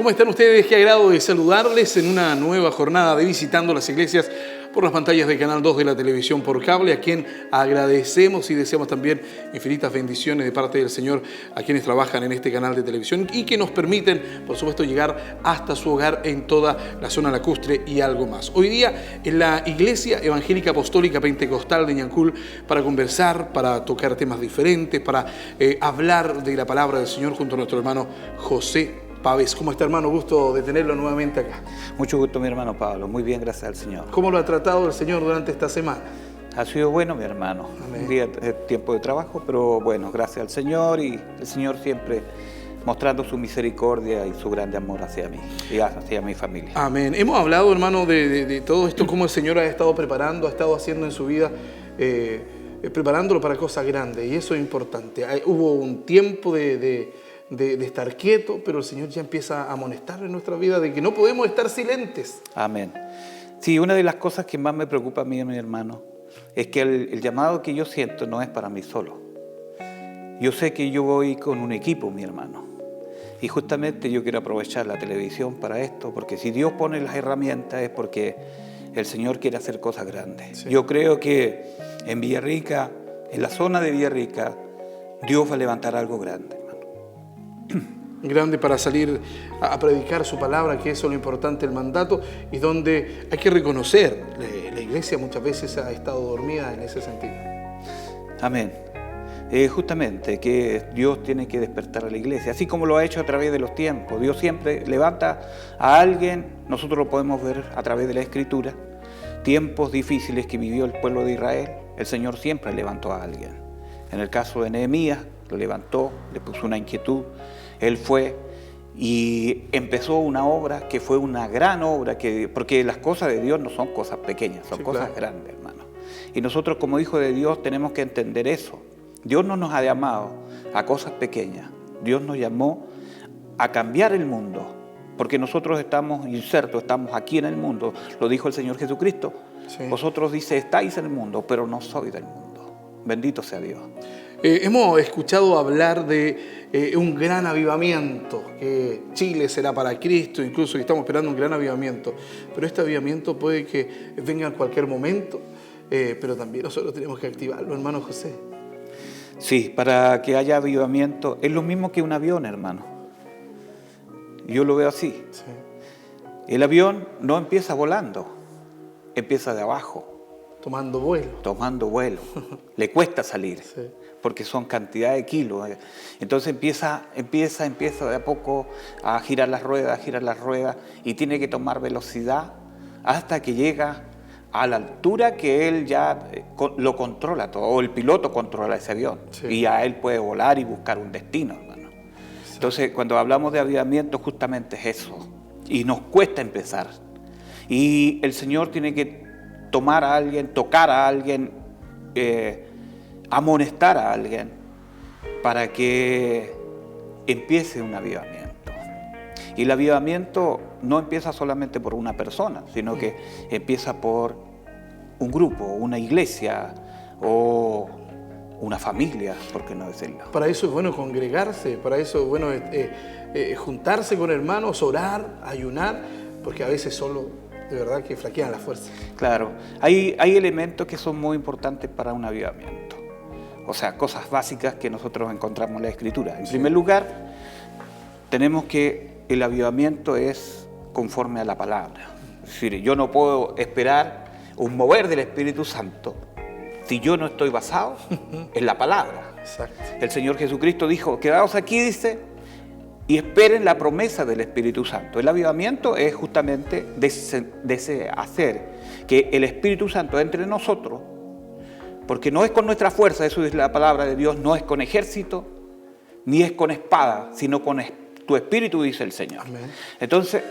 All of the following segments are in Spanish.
¿Cómo están ustedes? Qué agrado de saludarles en una nueva jornada de Visitando las Iglesias por las pantallas de Canal 2 de la televisión por cable, a quien agradecemos y deseamos también infinitas bendiciones de parte del Señor a quienes trabajan en este canal de televisión y que nos permiten, por supuesto, llegar hasta su hogar en toda la zona lacustre y algo más. Hoy día en la Iglesia Evangélica Apostólica Pentecostal de Ñancul para conversar, para tocar temas diferentes, para hablar de la palabra del Señor junto a nuestro hermano José Pavés. ¿Cómo está, hermano? Gusto de tenerlo nuevamente acá. Mucho gusto, mi hermano Pablo. Muy bien, gracias al Señor. ¿Cómo lo ha tratado el Señor durante esta semana? Ha sido bueno, mi hermano. Amén. Un día tiempo de trabajo, pero bueno, gracias al Señor, y el Señor siempre mostrando su misericordia y su grande amor hacia mí y hacia mi familia. Amén. Hemos hablado, hermano, de todo esto, cómo el Señor ha estado preparando, ha estado haciendo en su vida, preparándolo para cosas grandes, y eso es importante. Hubo un tiempo de estar quieto, pero el Señor ya empieza a amonestar en nuestra vida de que no podemos estar silentes. Amén. Sí, una de las cosas que más me preocupa a mí, mi hermano, es que el llamado que yo siento no es para mí solo. Yo sé que yo voy con un equipo, mi hermano, y justamente yo quiero aprovechar la televisión para esto, porque si Dios pone las herramientas es porque el Señor quiere hacer cosas grandes. Sí. Yo creo que en Villarrica, en la zona de Villarrica, Dios va a levantar algo grande. Grande para salir a predicar su palabra, que eso es lo importante, el mandato, y donde hay que reconocer, la iglesia muchas veces ha estado dormida en ese sentido. Amén. Justamente que Dios tiene que despertar a la iglesia, así como lo ha hecho a través de los tiempos. Dios siempre levanta a alguien, nosotros lo podemos ver a través de la Escritura, tiempos difíciles que vivió el pueblo de Israel, el Señor siempre levantó a alguien. En el caso de Nehemías, lo levantó, le puso una inquietud. Él fue y empezó una obra que fue una gran obra, porque las cosas de Dios no son cosas pequeñas, son cosas grandes, hermano. Y nosotros como hijos de Dios tenemos que entender eso. Dios no nos ha llamado a cosas pequeñas, Dios nos llamó a cambiar el mundo, porque nosotros estamos insertos, estamos aquí en el mundo, lo dijo el Señor Jesucristo. Sí. Vosotros, dice, estáis en el mundo, pero no sois del mundo. Bendito sea Dios. Hemos escuchado hablar de un gran avivamiento, que Chile será para Cristo, incluso que estamos esperando un gran avivamiento, pero este avivamiento puede que venga en cualquier momento, pero también nosotros tenemos que activarlo, hermano José. Sí, para que haya avivamiento es lo mismo que un avión, hermano. Yo lo veo así. Sí. El avión no empieza volando, empieza de abajo. Tomando vuelo. Tomando vuelo. Le cuesta salir, sí, porque son cantidad de kilos. Entonces empieza de a poco a girar las ruedas, y tiene que tomar velocidad hasta que llega a la altura que él ya lo controla todo, o el piloto controla ese avión, sí, y a él puede volar y buscar un destino, hermano. Sí. Entonces, cuando hablamos de avivamiento, justamente es eso, y nos cuesta empezar. Y el Señor tiene que tomar a alguien, tocar a alguien, amonestar a alguien para que empiece un avivamiento. Y el avivamiento no empieza solamente por una persona, sino que empieza por un grupo, una iglesia o una familia, ¿por qué no decirlo? Para eso es bueno congregarse, para eso es bueno juntarse con hermanos, orar, ayunar, porque a veces solo de verdad que flaquean las fuerzas. Claro, hay elementos que son muy importantes para un avivamiento. O sea, cosas básicas que nosotros encontramos en la Escritura. En primer lugar, tenemos que el avivamiento es conforme a la palabra. Es decir, yo no puedo esperar un mover del Espíritu Santo si yo no estoy basado en la palabra. Exacto. El Señor Jesucristo dijo, quedaos aquí, dice, y esperen la promesa del Espíritu Santo. El avivamiento es justamente hacer que el Espíritu Santo entre en nosotros, porque no es con nuestra fuerza, eso es la palabra de Dios, no es con ejército, ni es con espada, sino con tu Espíritu, dice el Señor. Amén. Entonces,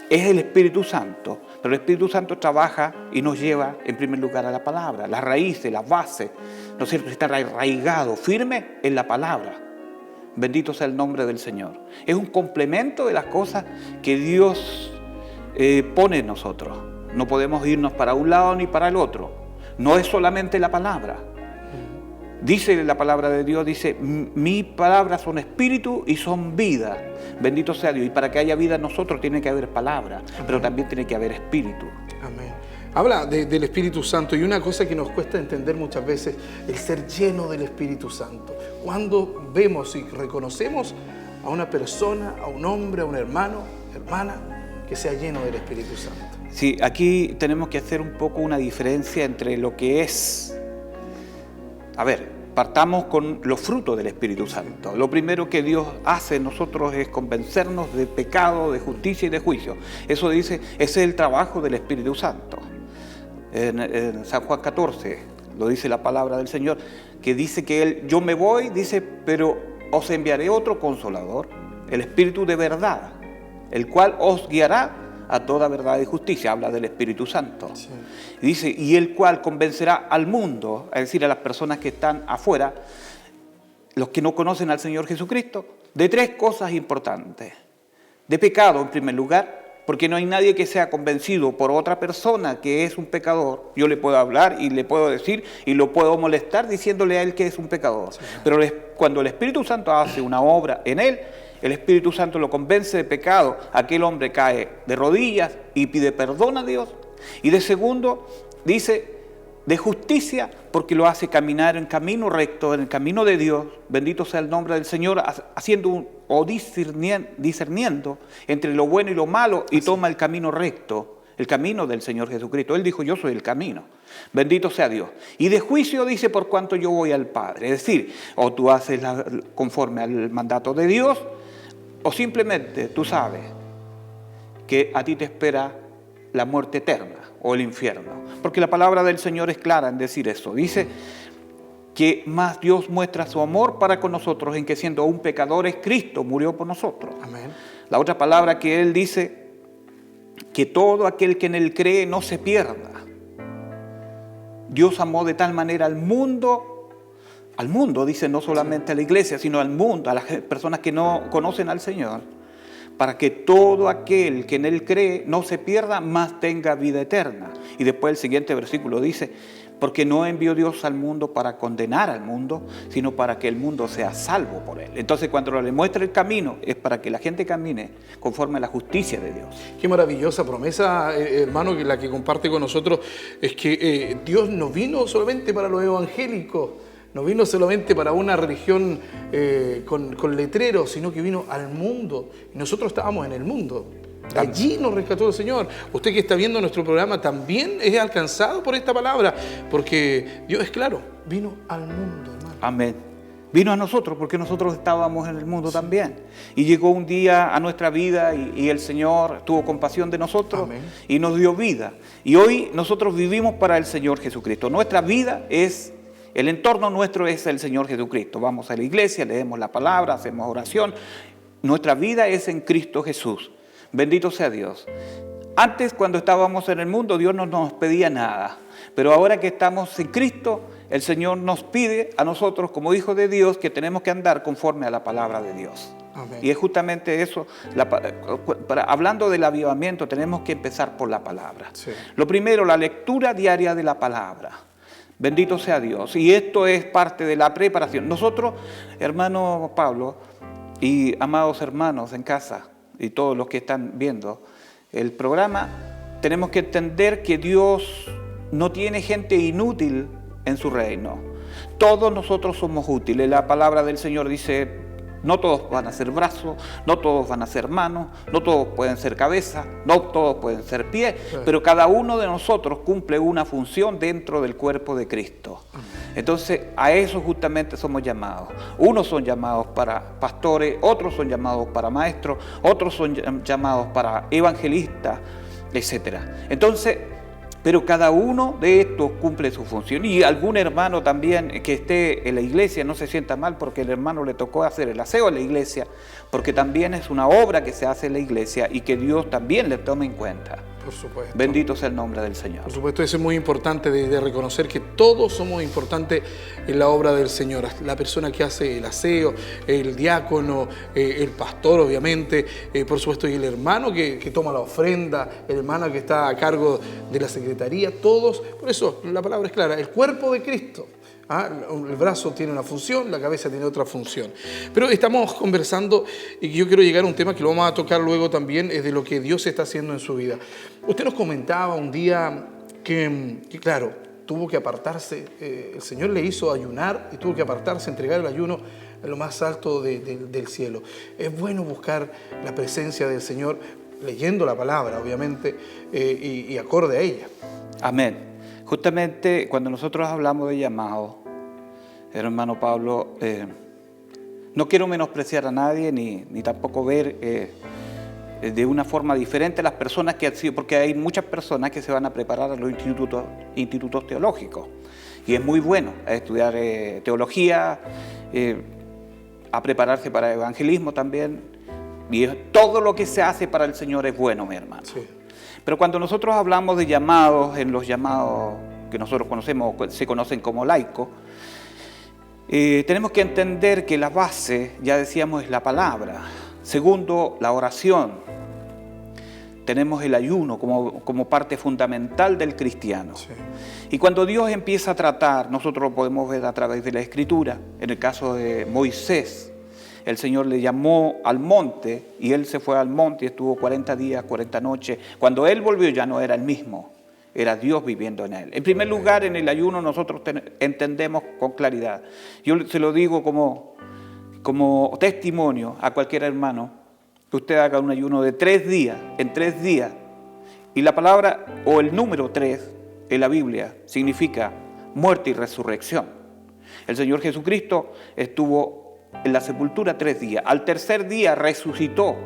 es el Espíritu Santo, pero el Espíritu Santo trabaja y nos lleva en primer lugar a la palabra, las raíces, las bases, ¿no es cierto? Está arraigado, firme en la palabra. Bendito sea el nombre del Señor. Es un complemento de las cosas que Dios pone en nosotros. No podemos irnos para un lado ni para el otro. No es solamente la palabra. Dice la palabra de Dios, dice, mis palabras son espíritu y son vida. Bendito sea Dios. Y para que haya vida en nosotros tiene que haber palabra, pero también tiene que haber espíritu. Amén. Habla del Espíritu Santo, y una cosa que nos cuesta entender muchas veces, el ser lleno del Espíritu Santo. Cuando vemos y reconocemos a una persona, a un hombre, a un hermano, hermana, que sea lleno del Espíritu Santo. Sí, aquí tenemos que hacer un poco una diferencia entre lo que es. A ver, partamos con los frutos del Espíritu Santo. Lo primero que Dios hace en nosotros es convencernos de pecado, de justicia y de juicio. Eso dice, ese es el trabajo del Espíritu Santo. En San Juan 14 lo dice la palabra del Señor, que dice que Él, yo me voy, dice, pero os enviaré otro consolador, el Espíritu de verdad, el cual os guiará a toda verdad y justicia. Habla del Espíritu Santo. Sí. Y dice, y el cual convencerá al mundo, es decir, a las personas que están afuera, los que no conocen al Señor Jesucristo, de tres cosas importantes. De pecado, en primer lugar, porque no hay nadie que sea convencido por otra persona que es un pecador. Yo le puedo hablar y le puedo decir y lo puedo molestar diciéndole a él que es un pecador. Sí. Pero cuando el Espíritu Santo hace una obra en él, el Espíritu Santo lo convence de pecado, aquel hombre cae de rodillas y pide perdón a Dios. Y de segundo, dice, de justicia, porque lo hace caminar en camino recto, en el camino de Dios, bendito sea el nombre del Señor, haciendo o discerniendo entre lo bueno y lo malo, y toma el camino recto, el camino del Señor Jesucristo. Él dijo, yo soy el camino, bendito sea Dios. Y de juicio dice, por cuanto yo voy al Padre. Es decir, o tú haces conforme al mandato de Dios, o simplemente tú sabes que a ti te espera la muerte eterna o el infierno. Porque la palabra del Señor es clara en decir eso. Dice que más Dios muestra su amor para con nosotros en que siendo aún pecadores, Cristo murió por nosotros. Amén. La otra palabra que Él dice, que todo aquel que en Él cree no se pierda. Dios amó de tal manera al mundo, dice, no solamente a la iglesia, sino al mundo, a las personas que no conocen al Señor, para que todo aquel que en Él cree no se pierda, más tenga vida eterna. Y después el siguiente versículo dice, porque no envió Dios al mundo para condenar al mundo, sino para que el mundo sea salvo por Él. Entonces, cuando le muestra el camino, es para que la gente camine conforme a la justicia de Dios. Qué maravillosa promesa, hermano, que la que comparte con nosotros, es que Dios no vino solamente para los evangélicos, no vino solamente para una religión con letreros, sino que vino al mundo. Y nosotros estábamos en el mundo. Allí nos rescató el Señor. Usted que está viendo nuestro programa también es alcanzado por esta palabra, porque Dios es claro, vino al mundo, hermano. Amén. Vino a nosotros porque nosotros estábamos en el mundo también. Y llegó un día a nuestra vida y el Señor tuvo compasión de nosotros. Amén. Y nos dio vida. Y hoy nosotros vivimos para el Señor Jesucristo. Nuestra vida es... El entorno nuestro es el Señor Jesucristo. Vamos a la iglesia, leemos la palabra, hacemos oración. Nuestra vida es en Cristo Jesús. Bendito sea Dios. Antes, cuando estábamos en el mundo, Dios no nos pedía nada. Pero ahora que estamos en Cristo, el Señor nos pide a nosotros, como hijos de Dios, que tenemos que andar conforme a la palabra de Dios. Amén. Y es justamente eso. Hablando del avivamiento, tenemos que empezar por la palabra. Sí. Lo primero, la lectura diaria de la palabra. Bendito sea Dios. Y esto es parte de la preparación. Nosotros, hermano Pablo y amados hermanos en casa y todos los que están viendo el programa, tenemos que entender que Dios no tiene gente inútil en su reino. Todos nosotros somos útiles. La palabra del Señor dice, no todos van a ser brazos, no todos van a ser manos, no todos pueden ser cabeza, no todos pueden ser pies, pero cada uno de nosotros cumple una función dentro del cuerpo de Cristo. Entonces, a eso justamente somos llamados. Unos son llamados para pastores, otros son llamados para maestros, otros son llamados para evangelistas, etc. Entonces, pero cada uno de estos cumple su función. Y algún hermano también que esté en la iglesia no se sienta mal porque el hermano le tocó hacer el aseo en la iglesia, porque también es una obra que se hace en la iglesia y que Dios también le tome en cuenta. Por supuesto. Bendito sea el nombre del Señor. Por supuesto, eso es muy importante de reconocer que todos somos importantes en la obra del Señor. La persona que hace el aseo, el diácono, el pastor, obviamente, por supuesto, y el hermano que toma la ofrenda, el hermano que está a cargo de la secretaría, todos. Por eso, la palabra es clara, el cuerpo de Cristo. El brazo tiene una función, la cabeza tiene otra función. Pero estamos conversando y yo quiero llegar a un tema que lo vamos a tocar luego también, es de lo que Dios está haciendo en su vida. Usted nos comentaba un día que claro, tuvo que apartarse, el Señor le hizo ayunar y tuvo que apartarse, entregar el ayuno en lo más alto del cielo. Es bueno buscar la presencia del Señor leyendo la palabra, obviamente, y acorde a ella. Amén. Justamente cuando nosotros hablamos de llamado, hermano Pablo, no quiero menospreciar a nadie ni tampoco ver de una forma diferente a las personas que han sido, porque hay muchas personas que se van a preparar a los institutos teológicos y es muy bueno estudiar teología, a prepararse para evangelismo también, y todo lo que se hace para el Señor es bueno, mi hermano. Sí. Pero cuando nosotros hablamos de llamados, en los llamados que nosotros conocemos, se conocen como laicos, tenemos que entender que la base, ya decíamos, es la palabra. Segundo, la oración. Tenemos el ayuno como parte fundamental del cristiano. Sí. Y cuando Dios empieza a tratar, nosotros lo podemos ver a través de la Escritura. En el caso de Moisés, el Señor le llamó al monte y él se fue al monte y estuvo 40 días, 40 noches. Cuando él volvió ya no era el mismo, era Dios viviendo en él. En primer lugar, en el ayuno nosotros entendemos con claridad. Yo se lo digo como testimonio a cualquier hermano, que usted haga un ayuno de 3 días, en 3 días. Y la palabra o el número 3 en la Biblia significa muerte y resurrección. El Señor Jesucristo estuvo en la sepultura 3 días. Al tercer día resucitó.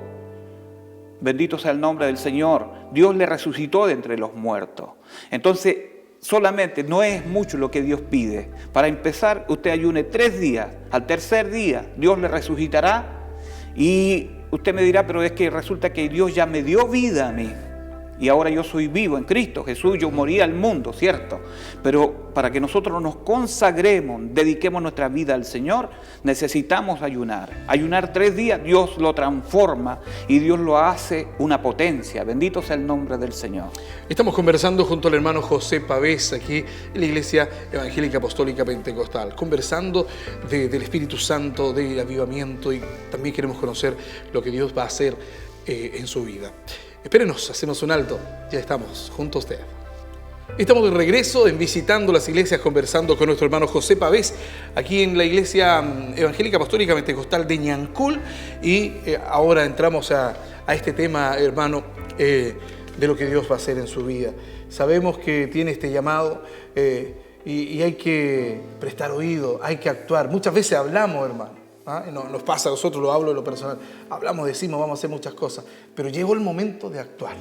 Bendito sea el nombre del Señor. Dios le resucitó de entre los muertos. Entonces, solamente no es mucho lo que Dios pide. Para empezar, usted ayune 3 días. Al tercer día, Dios le resucitará. Y usted me dirá, pero es que resulta que Dios ya me dio vida a mí. Y ahora yo soy vivo en Cristo Jesús, yo morí al mundo, ¿cierto? Pero para que nosotros nos consagremos, dediquemos nuestra vida al Señor, necesitamos ayunar. Ayunar 3 días, Dios lo transforma y Dios lo hace una potencia. Bendito sea el nombre del Señor. Estamos conversando junto al hermano José Pavés, aquí en la Iglesia Evangélica Apostólica Pentecostal, conversando del Espíritu Santo, del avivamiento, y también queremos conocer lo que Dios va a hacer en su vida. Espérenos, hacemos un alto, ya estamos junto a usted. Estamos de regreso en Visitando las Iglesias, conversando con nuestro hermano José Pavés, aquí en la Iglesia Evangélica Apostólica Pentecostal de Ñancul, y ahora entramos a este tema, hermano, de lo que Dios va a hacer en su vida. Sabemos que tiene este llamado y hay que prestar oído, hay que actuar. Muchas veces hablamos, hermano. Nos pasa a nosotros, lo hablo de lo personal, hablamos, decimos, vamos a hacer muchas cosas, pero llegó el momento de actuar.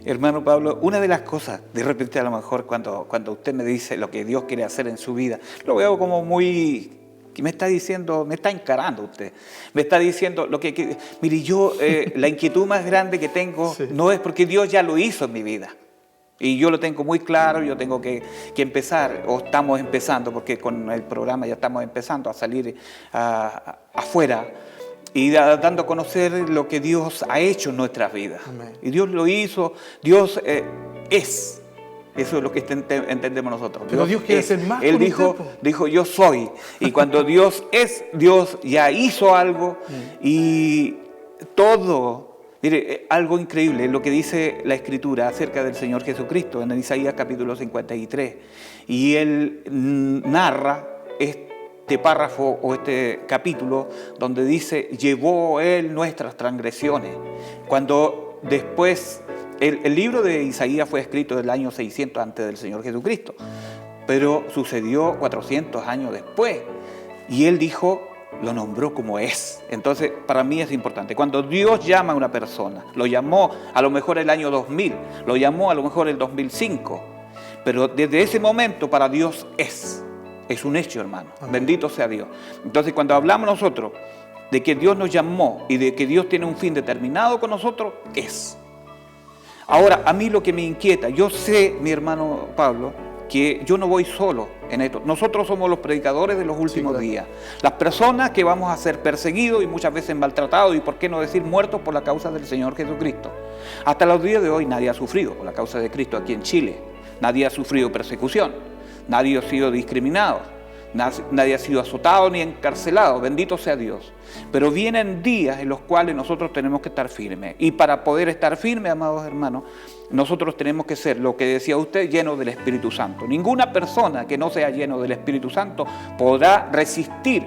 Hermano Pablo, una de las cosas, de repente a lo mejor cuando usted me dice lo que Dios quiere hacer en su vida, lo veo como muy, que me está diciendo, me está encarando usted, me está diciendo lo que mire, yo la inquietud más grande que tengo sí. No es porque Dios ya lo hizo en mi vida. Y yo lo tengo muy claro, yo tengo que empezar, o estamos empezando, porque con el programa ya estamos empezando a salir afuera y dando a conocer lo que Dios ha hecho en nuestras vidas. Amén. Y Dios lo hizo, Dios es. Eso es lo que entendemos nosotros. Pero Dios quiere ser más. Él dijo, yo soy. Y cuando Dios es, Dios ya hizo algo y todo. Mire, algo increíble es lo que dice la Escritura acerca del Señor Jesucristo en Isaías capítulo 53. Y él narra este párrafo o este capítulo donde dice, llevó él nuestras transgresiones. Cuando después, el libro de Isaías fue escrito del año 600 antes del Señor Jesucristo, pero sucedió 400 años después. Y él dijo, lo nombró como es. Entonces, para mí es importante. Cuando Dios llama a una persona, lo llamó a lo mejor el año 2000, lo llamó a lo mejor el 2005, pero desde ese momento para Dios es un hecho, hermano. Amén. Bendito sea Dios. Entonces, cuando hablamos nosotros de que Dios nos llamó y de que Dios tiene un fin determinado con nosotros, es. Ahora, a mí lo que me inquieta, yo sé, mi hermano Pablo, que yo no voy solo en esto. Nosotros somos los predicadores de los últimos días. Las personas que vamos a ser perseguidos y muchas veces maltratados y por qué no decir muertos por la causa del Señor Jesucristo. Hasta los días de hoy nadie ha sufrido por la causa de Cristo aquí en Chile. Nadie ha sufrido persecución. Nadie ha sido discriminado. nadie ha sido azotado ni encarcelado, bendito sea Dios. Pero vienen días en los cuales nosotros tenemos que estar firmes. Y para poder estar firmes, amados hermanos, nosotros tenemos que ser, lo que decía usted, llenos del Espíritu Santo. Ninguna persona que no sea lleno del Espíritu Santo podrá resistir.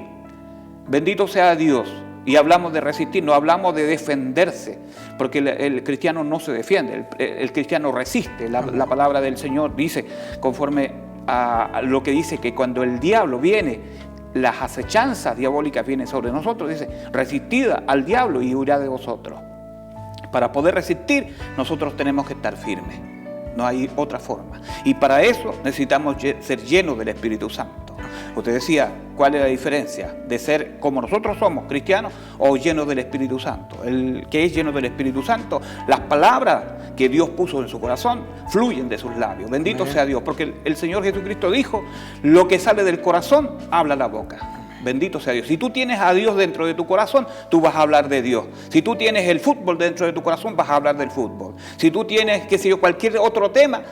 Bendito sea Dios. Y hablamos de resistir, no hablamos de defenderse, porque el cristiano no se defiende, el cristiano resiste. La palabra del Señor dice, conforme a lo que dice, que cuando el diablo viene, las acechanzas diabólicas vienen sobre nosotros, dice, resistid al diablo y huirá de vosotros. Para poder resistir, nosotros tenemos que estar firmes, no hay otra forma. Y para eso necesitamos ser llenos del Espíritu Santo. Usted decía, ¿cuál es la diferencia de ser como nosotros somos, cristianos, o llenos del Espíritu Santo? El que es lleno del Espíritu Santo, las palabras que Dios puso en su corazón fluyen de sus labios. Bendito sea Dios, porque el Señor Jesucristo dijo, lo que sale del corazón, habla la boca. Bendito sea Dios. Si tú tienes a Dios dentro de tu corazón, tú vas a hablar de Dios. Si tú tienes el fútbol dentro de tu corazón, vas a hablar del fútbol. Si tú tienes, qué sé yo, cualquier otro tema,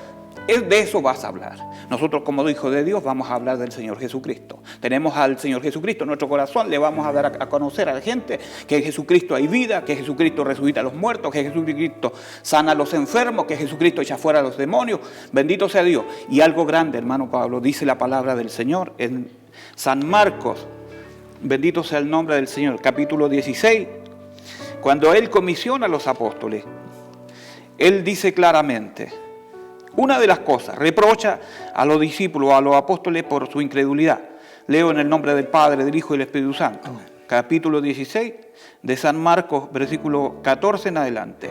de eso vas a hablar. Nosotros como hijos de Dios vamos a hablar del Señor Jesucristo. Tenemos al Señor Jesucristo en nuestro corazón, le vamos a dar a conocer a la gente que en Jesucristo hay vida, que Jesucristo resucita a los muertos, que Jesucristo sana a los enfermos, que Jesucristo echa fuera a los demonios. Bendito sea Dios. Y algo grande, hermano Pablo, dice la palabra del Señor en San Marcos, bendito sea el nombre del Señor, capítulo 16, cuando Él comisiona a los apóstoles, Él dice claramente, una de las cosas, reprocha a los discípulos, a los apóstoles por su incredulidad. Leo en el nombre del Padre, del Hijo y del Espíritu Santo. Amén. Capítulo 16 de San Marcos, versículo 14 en adelante.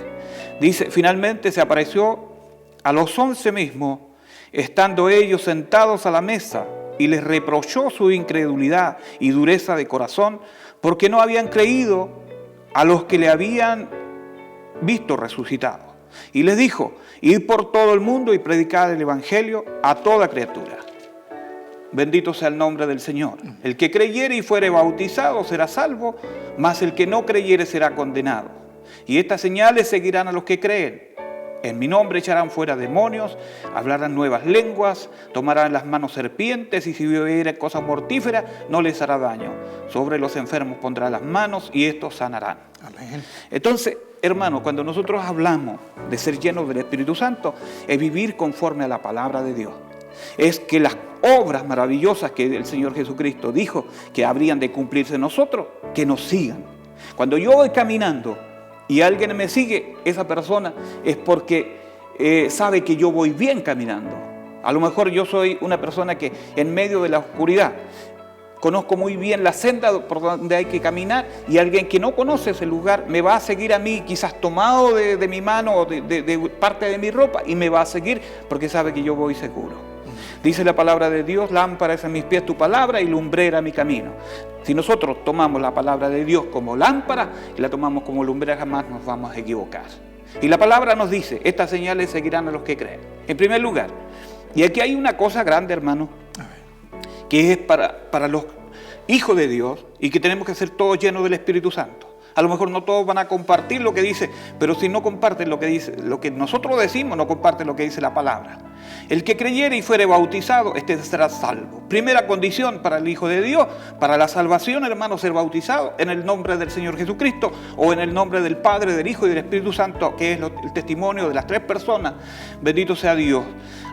Dice, finalmente se apareció a los 11 mismos, estando ellos sentados a la mesa, y les reprochó su incredulidad y dureza de corazón, porque no habían creído a los que le habían visto resucitado. Y les dijo, id por todo el mundo y predicad el Evangelio a toda criatura. Bendito sea el nombre del Señor. El que creyere y fuere bautizado será salvo, mas el que no creyere será condenado. Y estas señales seguirán a los que creen. En mi nombre echarán fuera demonios, hablarán nuevas lenguas, tomarán en las manos serpientes, y si bebieren cosas mortíferas no les hará daño. Sobre los enfermos pondrá las manos y estos sanarán. Amén. Entonces, hermano, cuando nosotros hablamos de ser llenos del Espíritu Santo, es vivir conforme a la palabra de Dios. Es que las obras maravillosas que el Señor Jesucristo dijo que habrían de cumplirse en nosotros, que nos sigan. Cuando yo voy caminando y alguien me sigue, esa persona es porque sabe que yo voy bien caminando. A lo mejor yo soy una persona que en medio de la oscuridad conozco muy bien la senda por donde hay que caminar, y alguien que no conoce ese lugar me va a seguir a mí, quizás tomado de mi mano o de parte de mi ropa, y me va a seguir porque sabe que yo voy seguro. Dice la palabra de Dios, lámpara es a mis pies tu palabra y lumbrera mi camino. Si nosotros tomamos la palabra de Dios como lámpara y la tomamos como lumbrera, jamás nos vamos a equivocar. Y la palabra nos dice, estas señales seguirán a los que creen. En primer lugar, y aquí hay una cosa grande, hermano, que es para los hijos de Dios, y que tenemos que ser todos llenos del Espíritu Santo. A lo mejor no todos van a compartir lo que dice, pero si no comparten lo que dice, lo que nosotros decimos, no comparten lo que dice la palabra. El que creyere y fuere bautizado, este será salvo. Primera condición para el Hijo de Dios, para la salvación, hermano, ser bautizado en el nombre del Señor Jesucristo, o en el nombre del Padre, del Hijo y del Espíritu Santo, que es el testimonio de las tres personas. Bendito sea Dios.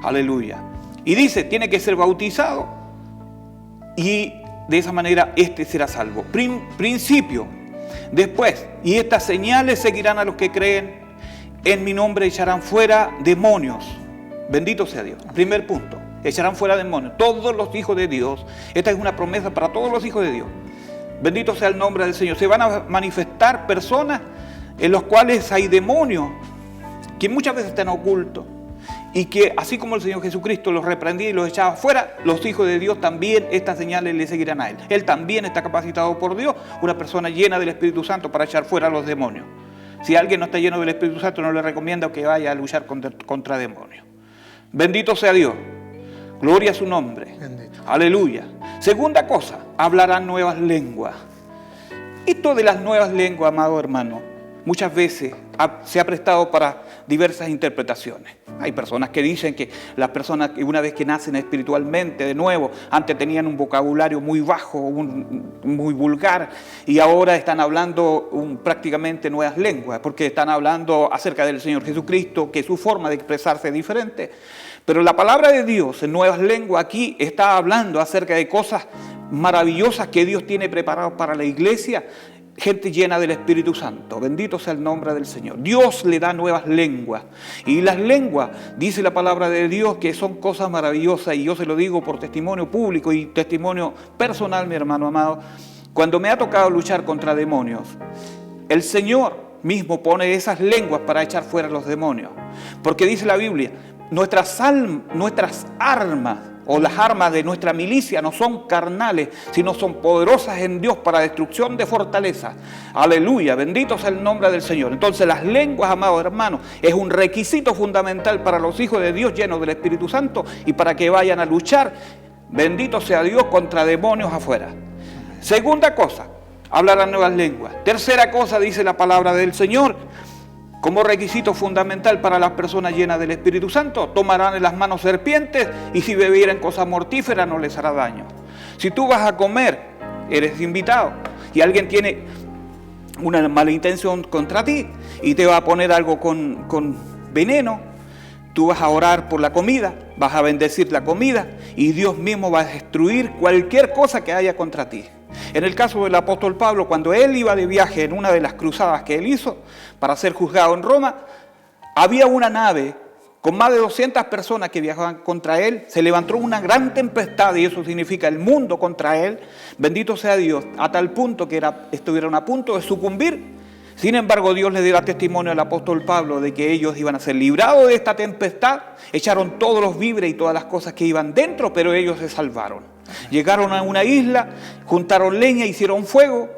Aleluya. Y dice, tiene que ser bautizado, y de esa manera este será salvo. Principio. Después, y estas señales seguirán a los que creen, en mi nombre echarán fuera demonios. Bendito sea Dios. Primer punto, echarán fuera demonios. Todos los hijos de Dios, esta es una promesa para todos los hijos de Dios. Bendito sea el nombre del Señor. Se van a manifestar personas en las cuales hay demonios que muchas veces están ocultos, y que así como el Señor Jesucristo los reprendía y los echaba fuera, los hijos de Dios también estas señales le seguirán a Él. Él también está capacitado por Dios, una persona llena del Espíritu Santo, para echar fuera a los demonios. Si alguien no está lleno del Espíritu Santo, no le recomiendo que vaya a luchar contra demonios. Bendito sea Dios. Gloria a su nombre. Bendito. Aleluya. Segunda cosa, hablarán nuevas lenguas. Esto de las nuevas lenguas, amado hermano, muchas veces se ha prestado para diversas interpretaciones. Hay personas que dicen que las personas que una vez que nacen espiritualmente de nuevo, antes tenían un vocabulario muy bajo, muy vulgar, y ahora están hablando prácticamente nuevas lenguas, porque están hablando acerca del Señor Jesucristo, que su forma de expresarse es diferente. Pero la palabra de Dios en nuevas lenguas aquí está hablando acerca de cosas maravillosas que Dios tiene preparadas para la iglesia, gente llena del Espíritu Santo. Bendito sea el nombre del Señor. Dios le da nuevas lenguas. Y las lenguas, dice la palabra de Dios, que son cosas maravillosas. Y yo se lo digo por testimonio público y testimonio personal, mi hermano amado. Cuando me ha tocado luchar contra demonios, el Señor mismo pone esas lenguas para echar fuera los demonios. Porque dice la Biblia, nuestras armas o las armas de nuestra milicia no son carnales, sino son poderosas en Dios para destrucción de fortalezas. Aleluya, bendito sea el nombre del Señor. Entonces las lenguas, amados hermanos, es un requisito fundamental para los hijos de Dios llenos del Espíritu Santo y para que vayan a luchar, bendito sea Dios, contra demonios afuera. Segunda cosa, hablarán nuevas lenguas. Tercera cosa, dice la palabra del Señor, como requisito fundamental para las personas llenas del Espíritu Santo, tomarán en las manos serpientes y si bebieren cosas mortíferas no les hará daño. Si tú vas a comer, eres invitado y alguien tiene una mala intención contra ti y te va a poner algo con veneno, tú vas a orar por la comida, vas a bendecir la comida y Dios mismo va a destruir cualquier cosa que haya contra ti. En el caso del apóstol Pablo, cuando él iba de viaje en una de las cruzadas que él hizo para ser juzgado en Roma, había una nave con más de 200 personas que viajaban contra él, se levantó una gran tempestad y eso significa el mundo contra él, bendito sea Dios, a tal punto que estuvieron a punto de sucumbir. Sin embargo, Dios le dio testimonio al apóstol Pablo de que ellos iban a ser librados de esta tempestad, echaron todos los víveres y todas las cosas que iban dentro, pero ellos se salvaron. Llegaron a una isla, juntaron leña, hicieron fuego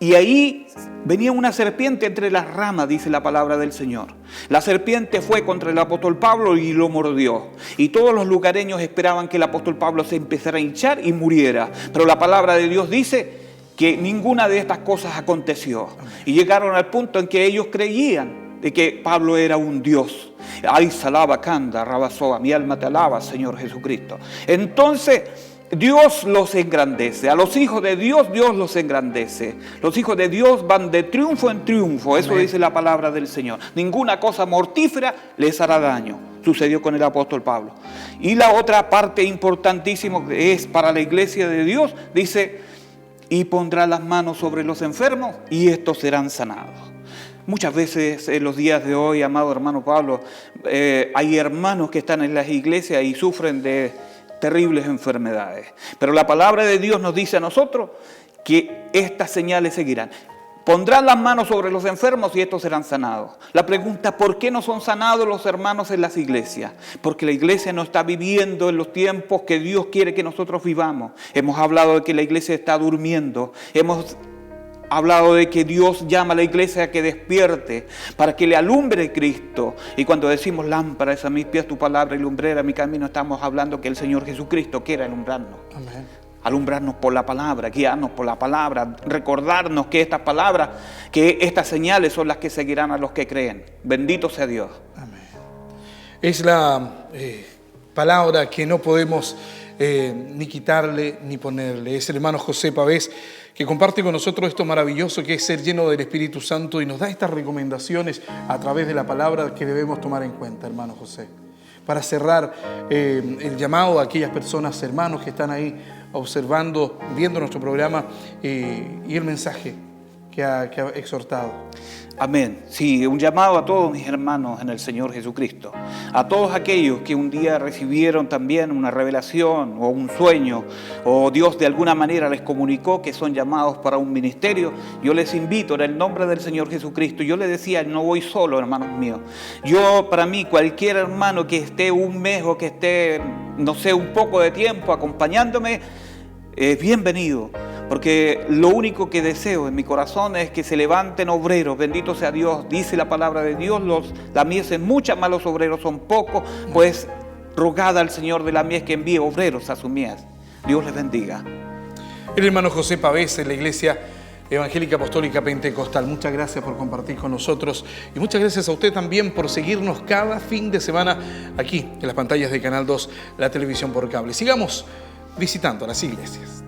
y ahí venía una serpiente entre las ramas, dice la palabra del Señor. La serpiente fue contra el apóstol Pablo y lo mordió. Y todos los lugareños esperaban que el apóstol Pablo se empezara a hinchar y muriera. Pero la palabra de Dios dice que ninguna de estas cosas aconteció. Y llegaron al punto en que ellos creían de que Pablo era un Dios. Ay, salaba, canda, rabasoa, mi alma te alaba, Señor Jesucristo. Entonces Dios los engrandece. A los hijos de Dios, Dios los engrandece. Los hijos de Dios van de triunfo en triunfo. Eso dice la palabra del Señor. Ninguna cosa mortífera les hará daño. Sucedió con el apóstol Pablo. Y la otra parte importantísima que es para la iglesia de Dios, dice, y pondrá las manos sobre los enfermos y estos serán sanados. Muchas veces en los días de hoy, amado hermano Pablo, hay hermanos que están en las iglesias y sufren de terribles enfermedades. Pero la palabra de Dios nos dice a nosotros que estas señales seguirán. Pondrán las manos sobre los enfermos y estos serán sanados. La pregunta, ¿por qué no son sanados los hermanos en las iglesias? Porque la iglesia no está viviendo en los tiempos que Dios quiere que nosotros vivamos. Hemos hablado de que la iglesia está durmiendo. Hemos hablado de que Dios llama a la iglesia a que despierte para que le alumbre Cristo. Y cuando decimos lámpara es a mis pies tu palabra y lumbrera mi camino, estamos hablando que el Señor Jesucristo quiere alumbrarnos. Amén. Alumbrarnos por la palabra, guiarnos por la palabra, recordarnos que estas palabras, que estas señales son las que seguirán a los que creen. Bendito sea Dios. Amén. Es la palabra que no podemos ni quitarle ni ponerle. Es el hermano José Pavés que comparte con nosotros esto maravilloso que es ser lleno del Espíritu Santo y nos da estas recomendaciones a través de la palabra que debemos tomar en cuenta, hermano José. Para cerrar el llamado a aquellas personas, hermanos que están ahí observando, viendo nuestro programa y el mensaje que ha exhortado. Amén. Sí, un llamado a todos mis hermanos en el Señor Jesucristo. A todos aquellos que un día recibieron también una revelación o un sueño, o Dios de alguna manera les comunicó que son llamados para un ministerio. Yo les invito en el nombre del Señor Jesucristo. Yo les decía, no voy solo, hermanos míos. Para mí, cualquier hermano que esté un mes o que esté, no sé, un poco de tiempo acompañándome, es bienvenido. Porque lo único que deseo en mi corazón es que se levanten obreros, bendito sea Dios, dice la palabra de Dios, la mies es mucha, mas los obreros son pocos, pues rogad al Señor de la mies que envíe obreros a su mies. Dios les bendiga. El hermano José Pavés en la iglesia Evangélica Apostólica Pentecostal. Muchas gracias por compartir con nosotros y muchas gracias a usted también por seguirnos cada fin de semana aquí en las pantallas de Canal 2, la televisión por cable. Sigamos visitando las iglesias.